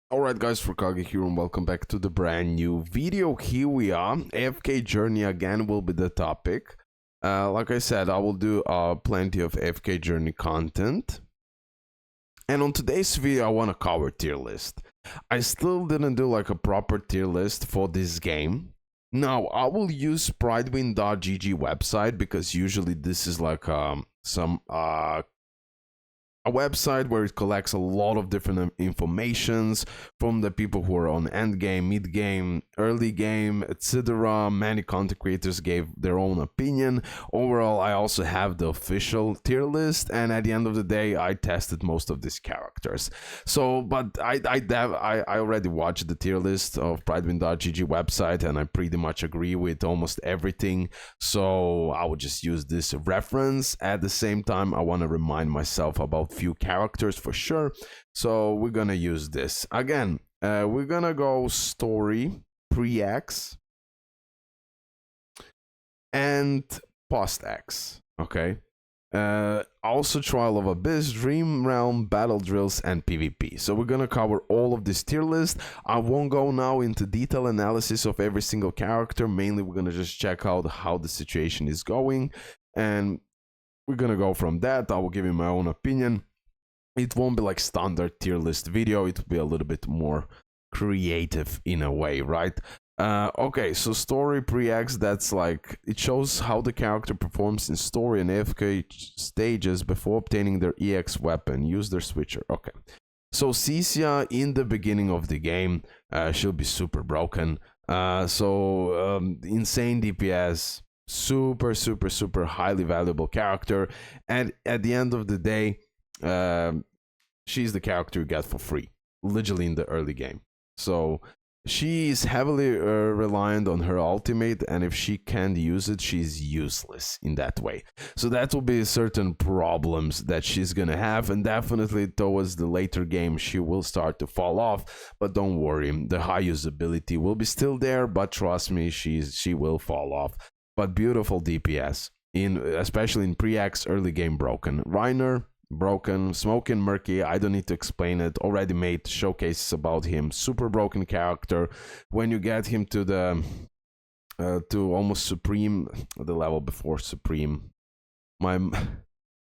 Alright guys, RoKage here and welcome back to the brand new video. Here we are, AFK Journey again will be the topic. Like I said, I will do plenty of AFK Journey content. And on today's video, I want to cover tier list. I still didn't do like a proper tier list for this game. Now, I will use pridewin.gg website because usually this is like a website where it collects a lot of different informations from the people who are on end game, mid game, early game, etc. Many content creators gave their own opinion. Overall, I also have the official tier list, and at the end of the day, I tested most of these characters. So, but I already watched the tier list of pridewin.gg website, and I pretty much agree with almost everything. So I would just use this reference. At the same time, I want to remind myself about few characters for sure, so we're gonna use this again. We're gonna go story, pre-X, and post-X. Okay. Also Trial of Abyss, Dream Realm, Battle Drills, and PvP. So we're gonna cover all of this tier list. I won't go now into detailed analysis of every single character. Mainly we're gonna just check out how the situation is going, and we're gonna go from that. I will give you my own opinion. It won't be like standard tier list video. It will be a little bit more creative in a way, right? Okay, so story pre-X, that's like, it shows how the character performs in story and AFK stages before obtaining their EX weapon. Use their switcher. Okay. So Cisia in the beginning of the game, she'll be super broken. Insane DPS, super highly valuable character, and at the end of the day, she's the character you get for free, literally in the early game. So she is heavily reliant on her ultimate, and if she can't use it, she's useless in that way. So that will be certain problems that she's gonna have, and definitely towards the later game she will start to fall off. But don't worry, the high usability will be still there, but trust me, she will fall off. But beautiful DPS, especially in pre-X, early game broken. Reiner, broken. Smoking Murky, I don't need to explain it, already made showcases about him. Super broken character. When you get him to the to almost Supreme, the level before Supreme, my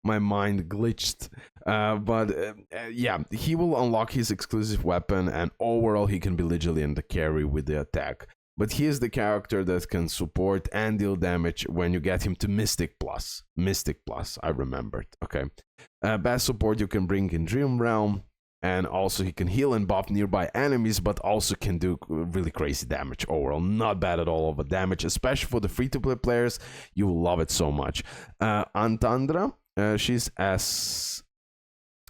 mind glitched, yeah, he will unlock his exclusive weapon, and overall he can be literally in the carry with the attack. But he is the character that can support and deal damage when you get him to Mystic Plus. Mystic Plus, I remembered. Okay. Best support you can bring in Dream Realm. And also he can heal and buff nearby enemies, but also can do really crazy damage overall. Not bad at all of a damage, especially for the free-to-play players. You will love it so much. Antandra, she's S+.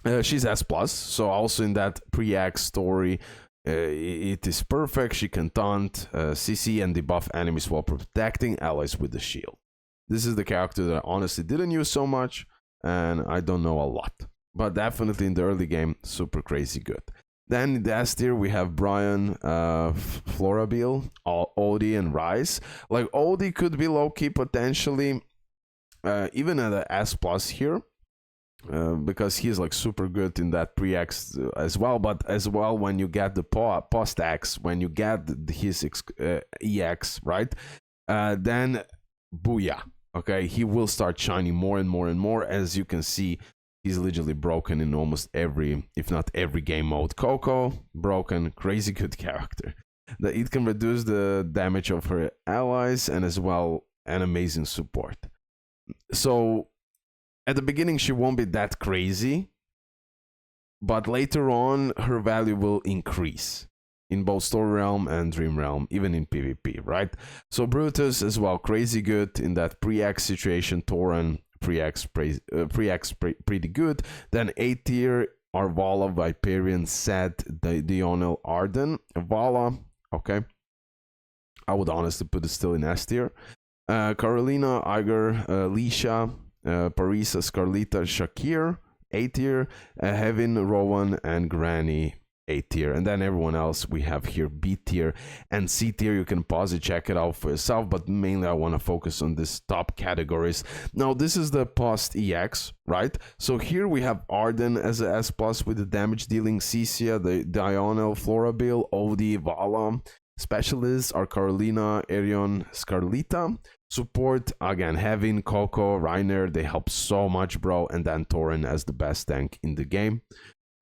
So also in that pre-X story, it is perfect. She can taunt, CC, and debuff enemies while protecting allies with the shield. This is the character that I honestly didn't use so much, and I don't know a lot. But definitely in the early game, super crazy good. Then in the S tier, we have Brian, Florabille, Odie, and Rise. Like, Odie could be low-key potentially, even at the S+ here. Because he's like super good in that pre-X as well, but as well when you get the post-X, when you get his EX, right, then booyah, okay, he will start shining more and more and more. As you can see, he's literally broken in almost every, if not every game mode. Coco, broken, crazy good character. That it can reduce the damage of her allies, and as well an amazing support. So at the beginning, she won't be that crazy, but later on, her value will increase in both Story Realm and Dream Realm, even in PvP, right? So Brutus as well, crazy good in that pre-X situation. Tauren, pre-X pretty good. Then A tier, Arvala, Viperian, Set, Dionel, Arden. Vala, okay. I would honestly put it still in S tier. Carolina, Iger, Lisha, Parisa, Scarlita, Shakir, A tier, Heaven, Rowan, and Granny, A tier, and then everyone else we have here B tier and C tier. You can pause it, check it out for yourself, but mainly I want to focus on this top categories. Now this is the post EX, right? So here we have Arden as a S plus with the damage dealing, Cisia, the Diurnal, Florabil, Odie, Vala. Specialists are Carolina, Arion, Scarlita. Support, again, Heaven, Coco, Reiner, they help so much, bro. And then Torin as the best tank in the game.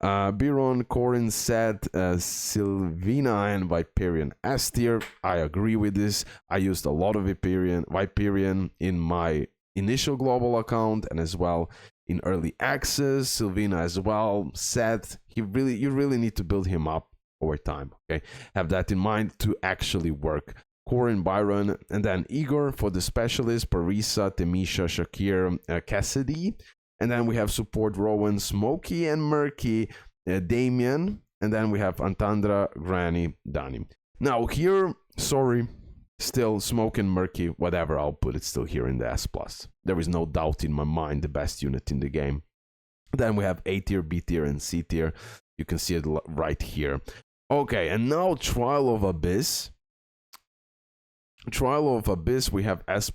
Biron, Corin, Seth, Sylvina, and Viperian S tier. I agree with this. I used a lot of Viperian in my initial global account and as well in early access. Sylvina as well. Seth, you really need to build him up over time. Okay, have that in mind to actually work. Corin, Byron, and then Igor for the specialist. Parisa, Temisha, Shakir, Cassidy. And then we have support Rowan, Smokey, and Murky, Damien. And then we have Antandra, Granny, Dani. Now here, sorry, still Smoke and Murky, whatever, I'll put it still here in the S+. There is no doubt in my mind, the best unit in the game. Then we have A tier, B tier, and C tier. You can see it right here. Okay, and now Trial of Abyss. Trial of Abyss, we have S+,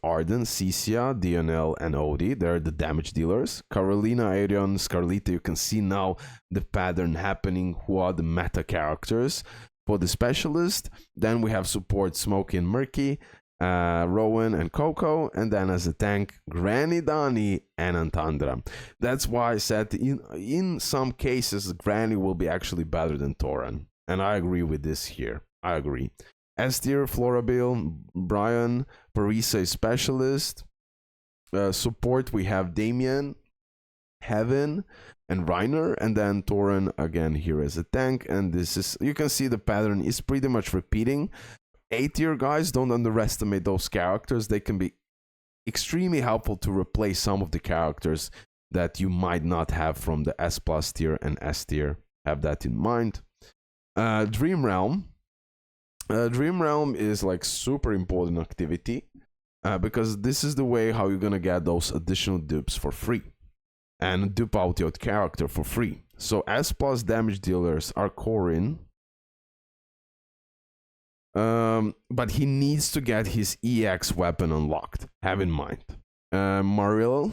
Arden, Cisia, DNL, and Odie. They're the damage dealers. Carolina, Arion, Scarlita, you can see now the pattern happening, who are the meta characters. For the specialist, then we have support Smokey and Murky, Rowan and Coco, and then as a tank, Granny, Dani, and Antandra. That's why I said in some cases, Granny will be actually better than Toran. And I agree with this here. I agree. S tier, Florabil, Brian, Parisa is specialist. Support, we have Damien, Heaven, and Reiner, and then Torin again here as a tank. And this is, you can see the pattern is pretty much repeating. A tier guys, don't underestimate those characters. They can be extremely helpful to replace some of the characters that you might not have from the S+ tier and S tier. Have that in mind. Dream Realm. Dream Realm is like super important activity because this is the way how you're gonna get those additional dupes for free and dupe out your character for free. So S+ damage dealers are Corin, but he needs to get his EX weapon unlocked. Have in mind. Maril,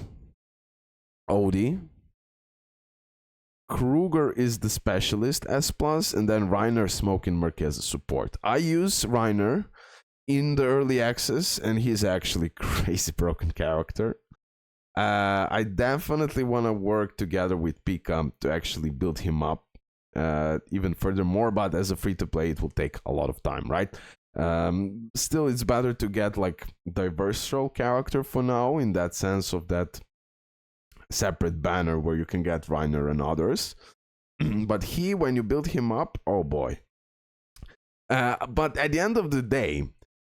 Odie, Kruger is the specialist S+, and then Reiner, Smoke, and Murky as a support. I use Reiner in the early access, and he's actually crazy broken character. I definitely want to work together with Pika to actually build him up even furthermore, but as a free-to-play, it will take a lot of time, right? Still, it's better to get like diverse role character for now, in that sense of that separate banner where you can get Reiner and others. But when you build him up, oh boy. But at the end of the day,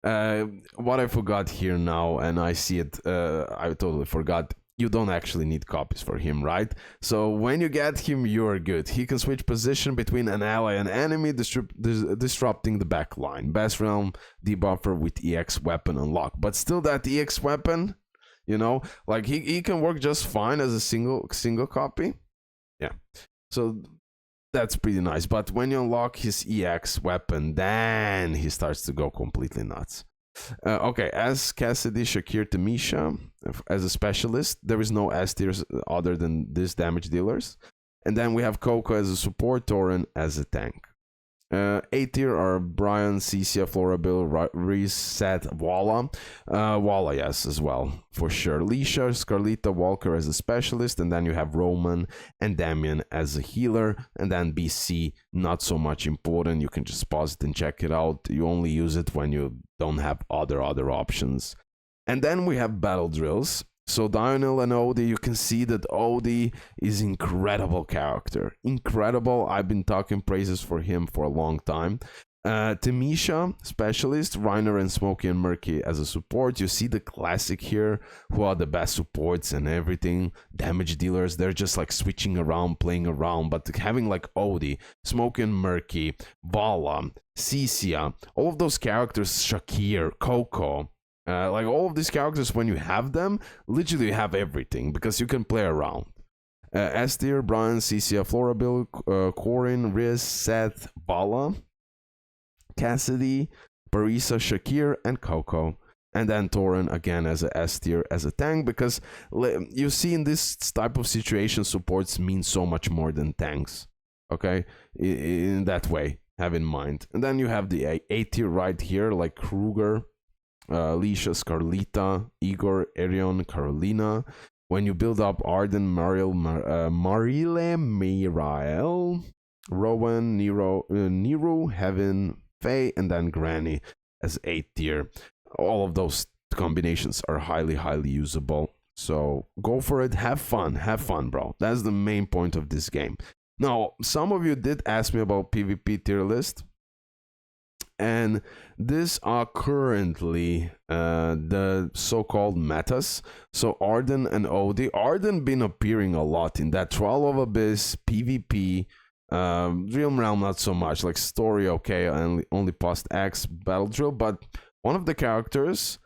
what I forgot here now, and I see it, I totally forgot, you don't actually need copies for him, right? So when you get him, you're good. He can switch position between an ally and enemy, disrupting the back line. Best realm debuffer with EX weapon unlocked. But still that EX weapon, you know, like he can work just fine as a single copy. Yeah, so that's pretty nice. But when you unlock his EX weapon, then he starts to go completely nuts. Okay, as Cassidy, Shakir, Tamisha as a specialist, there is no S tiers other than these damage dealers. And then we have Coco as a support, Torin as a tank. A tier are Brian, Cisia, Florabil, Reset, Walla. Walla, yes, as well, for sure. Lisha, Scarlita, Walker as a specialist, and then you have Roman and Damien as a healer, and then BC, not so much important. You can just pause it and check it out. You only use it when you don't have other options. And then we have battle drills. So Diurnal and Odie, you can see that Odie is incredible character. Incredible. I've been talking praises for him for a long time. Tamisha, specialist, Reiner and Smokey and Murky as a support. You see the classic here, who are the best supports and everything. Damage dealers, they're just like switching around, playing around. But having like Odie, Smokey and Murky, Vala, Cisia, all of those characters, Shakir, Coco, like all of these characters, when you have them, literally you have everything because you can play around. S tier, Brian, CC, Florabil, Corin, Riz, Seth, Bala, Cassidy, Barisa, Shakir, and Coco. And then Torin again as a S tier as a tank, because you see in this type of situation, supports mean so much more than tanks. Okay, in that way, have in mind. And then you have the A tier right here, like Kruger, Alicia, Scarlita, Igor, Arion, Carolina. When you build up Arden, Marile, Mirael, Rowan, Nero, Heaven, Faye, and then Granny as 8 tier. All of those combinations are highly usable. So go for it. Have fun, bro. That's the main point of this game. Now, some of you did ask me about PvP tier list. And these are currently the so-called metas. So Arden and Odie. Arden been appearing a lot in that Trial of Abyss, PvP, Realm not so much. Like story, okay, and only post X battle drill. But one of the characters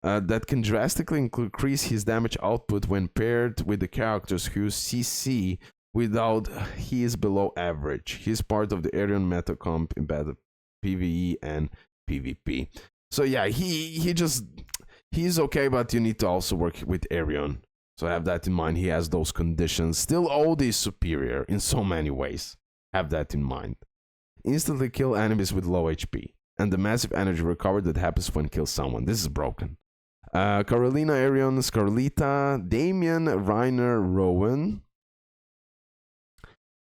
that can drastically increase his damage output when paired with the characters whose CC without he is below average. He's part of the Arion meta comp in battle PvE and PvP. So yeah, he's okay, but you need to also work with Arion. So have that in mind. He has those conditions. Still, Odie is superior in so many ways. Have that in mind. Instantly kill enemies with low HP. And the massive energy recovery that happens when kill someone. This is broken. Carolina, Arion, Scarlita, Damien, Reiner, Rowan,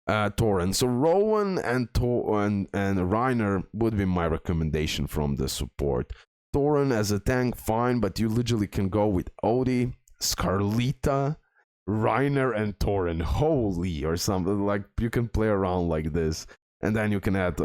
Torin. So Rowan and Reiner would be my recommendation from the support. Torin as a tank, fine, but you literally can go with Odie, Scarlita, Reiner, and Torin. Holy, or something. Like, you can play around like this. And then you can add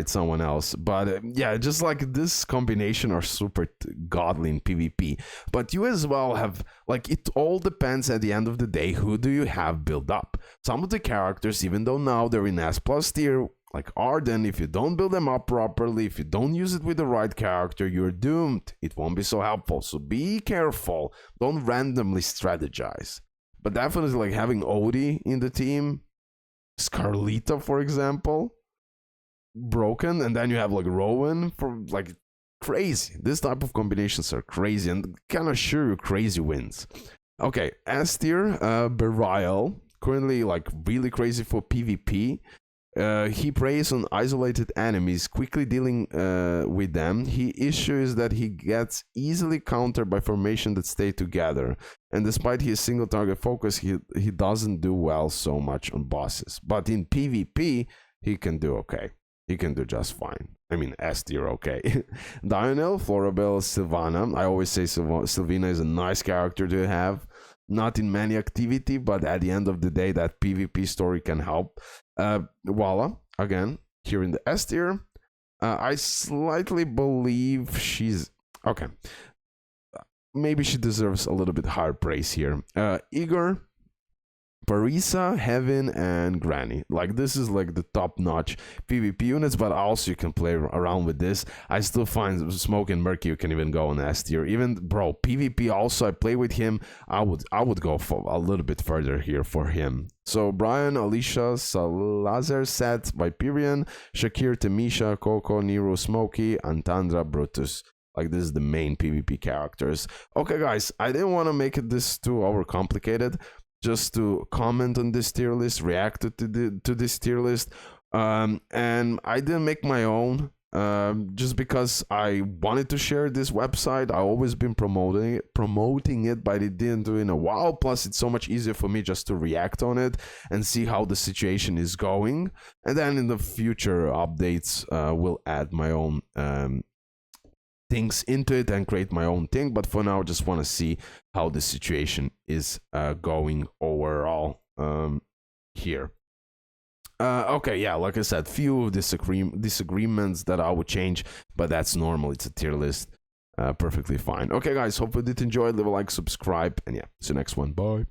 someone else. But yeah, just like this combination are super godly in PvP. But you as well have, like, it all depends at the end of the day, who do you have build up? Some of the characters, even though now they're in S+ tier, like Arden, if you don't build them up properly, if you don't use it with the right character, you're doomed. It won't be so helpful. So be careful. Don't randomly strategize. But definitely, like, having Odie in the team, Scarlita, for example, broken, and then you have like Rowan for like crazy. This type of combinations are crazy and can assure you crazy wins. Okay, S tier, Berial, currently like really crazy for PvP. He preys on isolated enemies, quickly dealing with them. His issue is that he gets easily countered by formation that stay together. And despite his single target focus, he doesn't do well so much on bosses. But in PvP, he can do okay. He can do just fine. I mean, S tier, okay. Dionel, Florabelle, Sylvana. I always say Sylvina is a nice character to have. Not in many activity, but at the end of the day, that PvP story can help. Walla, again, here in the S tier. I slightly believe she's... Okay. Maybe she deserves a little bit higher praise here. Igor, Parisa, Heaven, and Granny. Like, this is like the top-notch PvP units, but also you can play around with this. I still find Smoke and Murky you can even go on S tier. Even, bro, PvP also, I play with him. I would go for a little bit further here for him. So, Brian, Alicia, Salazar, Seth, Viperian, Shakir, Tamisha, Coco, Nero, Smokey, Antandra, Brutus. Like, this is the main PvP characters. Okay, guys, I didn't want to make this too overcomplicated. Just to comment on this tier list, react to this tier list. And I didn't make my own just because I wanted to share this website. I've always been promoting it, but I didn't do it in a while. Plus, it's so much easier for me just to react on it and see how the situation is going. And then in the future updates, we'll add my own things into it and create my own thing, but for now I just want to see how the situation is going overall here. Okay, yeah, like I said, few disagreements that I would change, but that's normal. It's a tier list, perfectly fine. Okay guys, hope you did enjoy. Leave a like, subscribe, and yeah, see you next one. Bye.